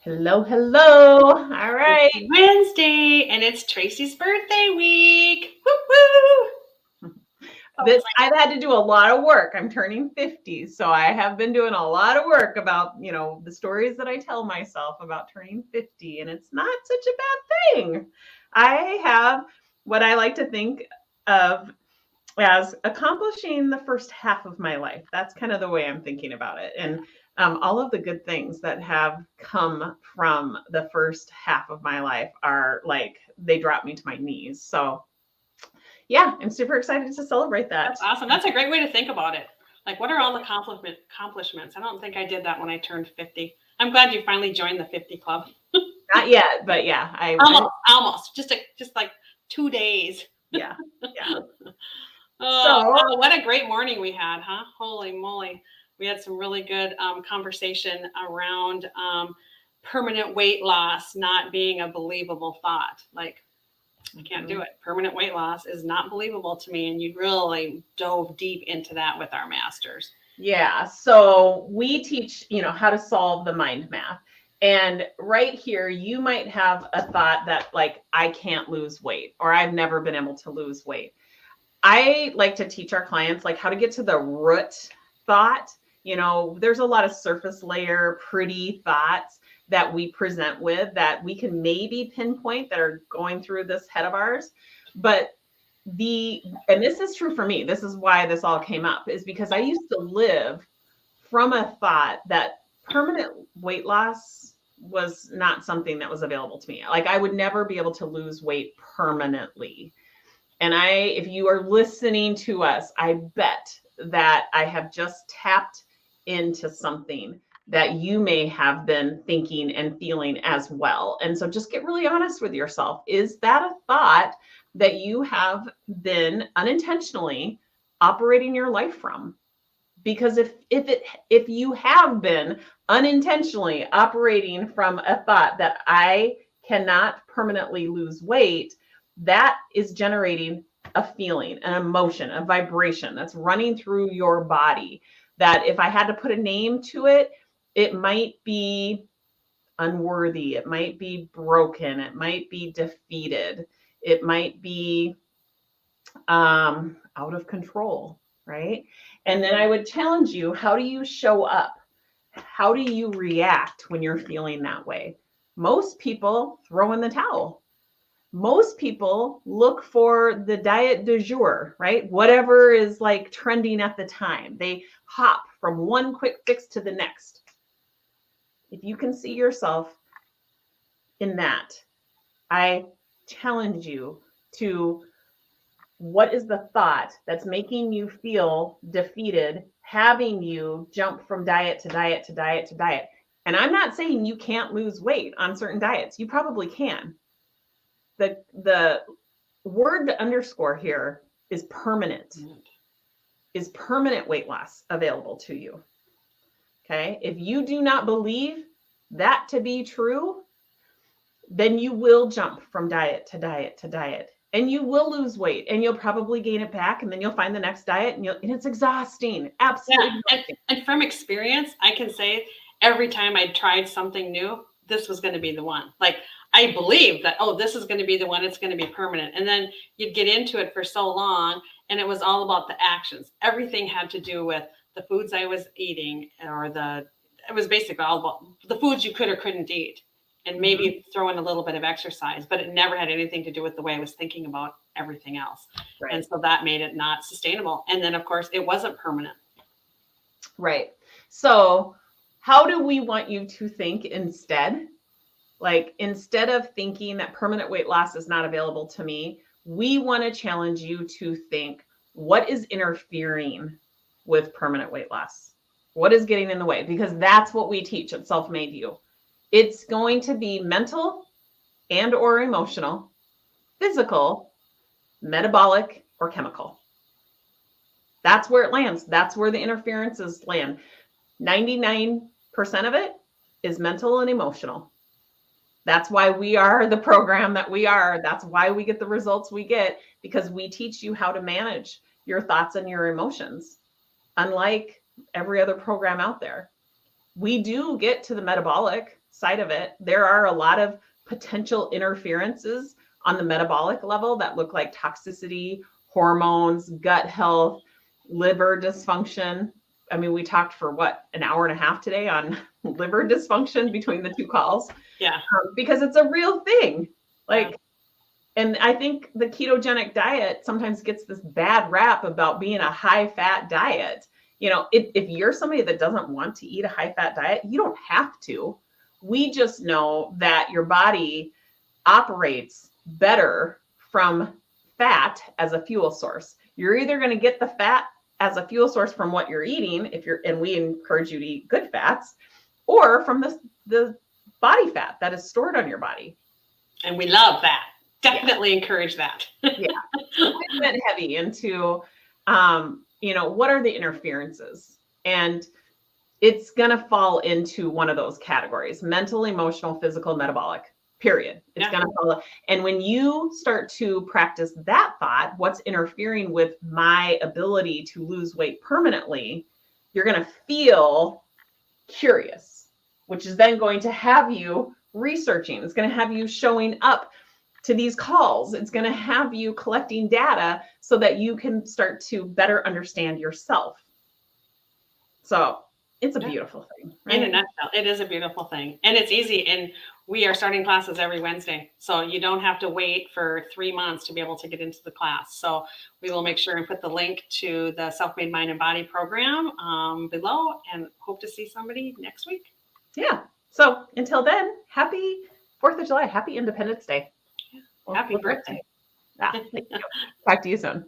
Hello, hello. All right. It's Wednesday, and it's Tracy's birthday week. Woo woo! So I've had to do a lot of work. I'm turning 50, so I have been doing a lot of work about, the stories that I tell myself about turning 50, and it's not such a bad thing. I have what I like to think of as accomplishing the first half of my life. That's kind of the way I'm thinking about it. And all of the good things that have come from the first half of my life are like, they drop me to my knees. So, yeah, I'm super excited to celebrate that. that's awesome. That's a great way to think about it. Like, what are all the accomplishments? I don't think I did that when I turned 50. I'm glad you finally joined the 50 club. Not yet, but yeah, Almost. Just like 2 days. Yeah, yeah. Oh, So, wow, what a great morning we had, huh? Holy moly. We had some really good conversation around permanent weight loss not being a believable thought. Like, I can't do it. Permanent weight loss is not believable to me. And you really dove deep into that with our masters. yeah, so we teach, how to solve the mind math. And right here, you might have a thought that, like, I can't lose weight, or I've never been able to lose weight. I like to teach our clients like how to get to the root thought. There's a lot of surface layer, pretty thoughts that we present with that we can maybe pinpoint that are going through this head of ours. But and this is true for me, this is why this all came up, is because I used to live from a thought that permanent weight loss was not something that was available to me. Like, I would never be able to lose weight permanently. And if you are listening to us, I bet that I have just tapped into something that you may have been thinking and feeling as well. And so just get really honest with yourself. Is that a thought that you have been unintentionally operating your life from? Because if you have been unintentionally operating from a thought that I cannot permanently lose weight, that is generating a feeling, an emotion, a vibration that's running through your body. That if I had to put a name to it, it might be unworthy, it might be broken, it might be defeated, it might be out of control, right? And then I would challenge you, how do you show up? How do you react when you're feeling that way? Most people throw in the towel. Most people look for the diet du jour, right? Whatever is like trending at the time. They hop from one quick fix to the next. If you can see yourself in that, I challenge you to, what is the thought that's making you feel defeated, having you jump from diet to diet to diet to diet? And I'm not saying you can't lose weight on certain diets. You probably can. The word to underscore here is permanent. Is permanent weight loss available to you? Okay. If you do not believe that to be true, then you will jump from diet to diet to diet, and you will lose weight, and you'll probably gain it back, and then you'll find the next diet, and it's exhausting. Absolutely. Yeah. And from experience, I can say every time I tried something new, this was going to be the one. Like, I believed that, oh, this is going to be the one, it's going to be permanent. And then you'd get into it for so long, and it was all about the actions. Everything had to do with the foods I was eating, it was basically all about the foods you could or couldn't eat, and maybe throw in a little bit of exercise, but it never had anything to do with the way I was thinking about everything else. Right. And so that made it not sustainable. And then, of course, it wasn't permanent. Right. So how do we want you to think instead? Like, instead of thinking that permanent weight loss is not available to me, we want to challenge you to think, what is interfering with permanent weight loss? What is getting in the way? Because that's what we teach at Self-Made You. It's going to be mental and or emotional, physical, metabolic, or chemical. That's where it lands. That's where the interferences land. 99% of it is mental and emotional. That's why we are the program that we are. That's why we get the results we get, because we teach you how to manage your thoughts and your emotions. Unlike every other program out there, we do get to the metabolic side of it, there are a lot of potential interferences on the metabolic level that look like toxicity, hormones, gut health, liver dysfunction. I mean, we talked for what, an hour and a half today on liver dysfunction between the 2 calls. Yeah. Because it's a real thing. Like, Yeah. and I think the ketogenic diet sometimes gets this bad rap about being a high fat diet. You know, if you're somebody that doesn't want to eat a high fat diet, you don't have to. We just know that your body operates better from fat as a fuel source. You're either going to get the fat as a fuel source from what you're eating, and we encourage you to eat good fats, or from the body fat that is stored on your body. And we love that. Definitely encourage that. Yeah. We went heavy into, what are the interferences? And it's going to fall into one of those categories: mental, emotional, physical, metabolic, period. It's going to follow. And when you start to practice that thought, what's interfering with my ability to lose weight permanently, you're going to feel curious, which is then going to have you researching. It's going to have you showing up to these calls. It's going to have you collecting data so that you can start to better understand yourself. So it's a beautiful thing. Right? In a nutshell, it is a beautiful thing. And it's easy. And we are starting classes every Wednesday. So you don't have to wait for 3 months to be able to get into the class. So we will make sure and put the link to the Self-Made Mind and Body program below, and hope to see somebody next week. Yeah. So until then, happy 4th of July. Happy Independence Day. Happy birthday. Yeah, thank you. Talk to you soon.